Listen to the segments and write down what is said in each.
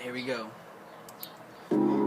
Here we go.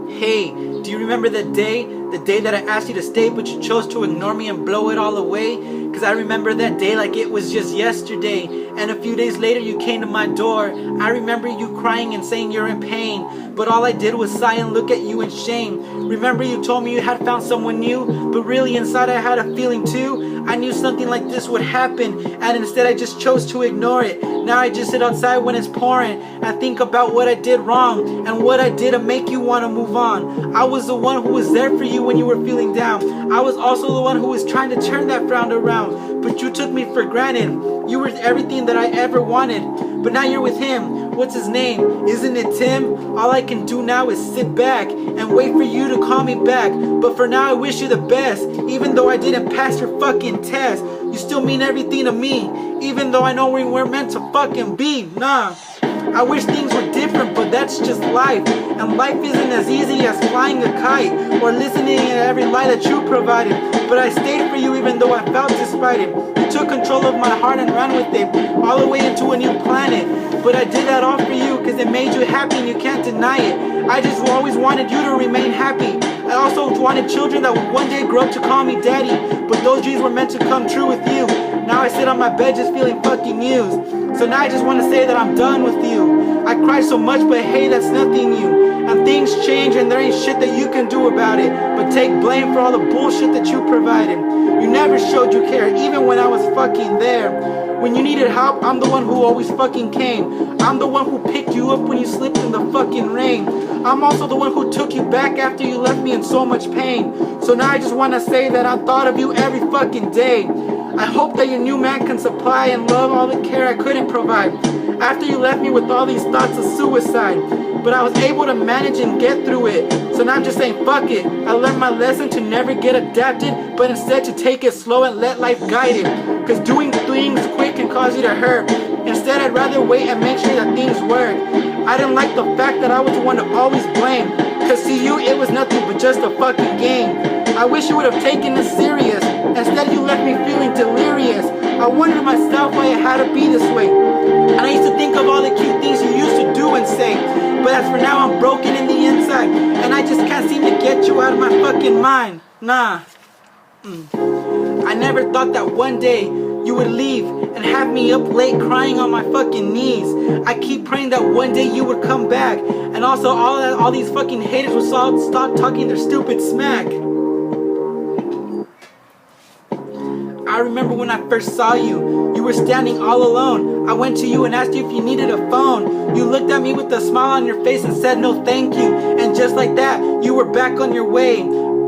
Hey, do you remember that day? The day that I asked you to stay but you chose to ignore me and blow it all away? Cause I remember that day like it was just yesterday. And a few days later you came to my door. I remember you crying and saying you're in pain, but all I did was sigh and look at you in shame. Remember you told me you had found someone new, but really inside I had a feeling too. I knew something like this would happen, and instead I just chose to ignore it. Now I just sit outside when it's pouring and think about what I did wrong and what I did to make you want to move on. I was the one who was there for you when you were feeling down. I was also the one who was trying to turn that frown around, but you took me for granted. You were everything that I ever wanted, but now you're with him. What's his name? Isn't it Tim? All I can do now is sit back and wait for you to call me back. But for now I wish you the best. Even though I didn't pass your fucking test, you still mean everything to me. Even though I know we weren't meant to fucking be. Nah, I wish things were different, but that's just life. And life isn't as easy as flying a kite or listening to every lie that you provided. But I stayed for you even though I felt despite it. You took control of my heart and ran with it all the way into a new planet. But I did that all for you because it made you happy and you can't deny it. I just always wanted you to remain happy. I also wanted children that would one day grow up to call me daddy. But those dreams were meant to come true with you. Now I sit on my bed just feeling fucking used. So now I just want to say that I'm done with you. I cried so much, but hey, that's nothing new. And things change and there ain't shit that you can do about it. But take blame for all the bullshit that you provided. You never showed you care, even when I was fucking there. When you needed help, I'm the one who always fucking came. I'm the one who picked you up when you slipped in the fucking rain. I'm also the one who took you back after you left me in so much pain. So now I just want to say that I thought of you every fucking day. I hope that your new man can supply and love all the care I couldn't provide. After you left me with all these thoughts of suicide, but I was able to manage and get through it. So now I'm just saying fuck it. I learned my lesson to never get adapted, but instead to take it slow and let life guide it. Cause doing things quick can cause you to hurt. Instead I'd rather wait and make sure that things work. I didn't like the fact that I was the one to always blame. Cause to you it was nothing but just a fucking game. I wish you would have taken this serious. Instead you left me feeling delirious. I wondered myself why it had to be this way. And I used to think of all the cute things you used to do and say. But as for now I'm broken in the inside, and I just can't seem to get you out of my fucking mind. Nah. I never thought that one day you would leave and have me up late crying on my fucking knees. I keep praying that one day you would come back, and also all these fucking haters would stop talking their stupid smack. I remember when I first saw you, you were standing all alone. I went to you and asked you if you needed a phone. You looked at me with a smile on your face and said no thank you. And just like that, you were back on your way.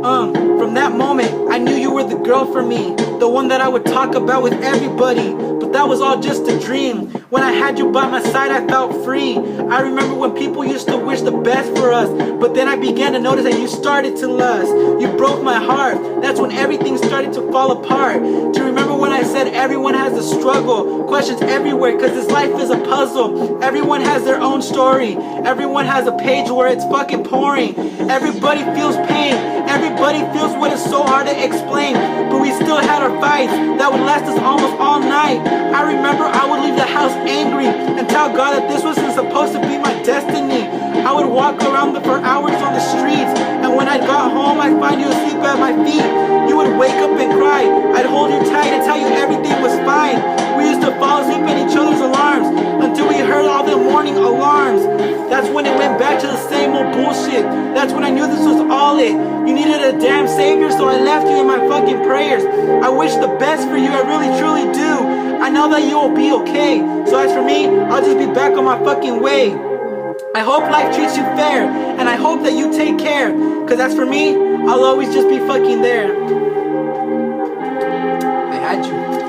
From that moment, I knew you were the girl for me, the one that I would talk about with everybody. But that was all just a dream. When I had you by my side, I felt free. I remember when people used to wish the best for us, but then I began to notice that you started to lust. You broke my heart. That's when everything started to fall apart. Do you remember when I said everyone has a struggle? Questions everywhere, cause this life is a puzzle. Everyone has their own story. Everyone has a page where it's fucking pouring. Everybody feels pain. Everybody feels what is so hard to explain. But we still had our fights that would last us almost all night. I remember I would leave the house angry and tell God that this wasn't supposed to be my destiny. I would walk around for hours on the streets, and when I got home I'd find you asleep at my feet. You would wake up and cry. I'd hold you tight and tell you everything was fine. We used to fall asleep at each other's alarms until we heard all the morning alarms. That's when it went back to the same old bullshit. That's when I knew this was all it. You needed a damn savior, so I left you in my fucking prayers. I wish the best for you, I really truly do. I know that you will be okay. So as for me, I'll just be back on my fucking way. I hope life treats you fair, and I hope that you take care. Cause as for me, I'll always just be fucking there. I had you.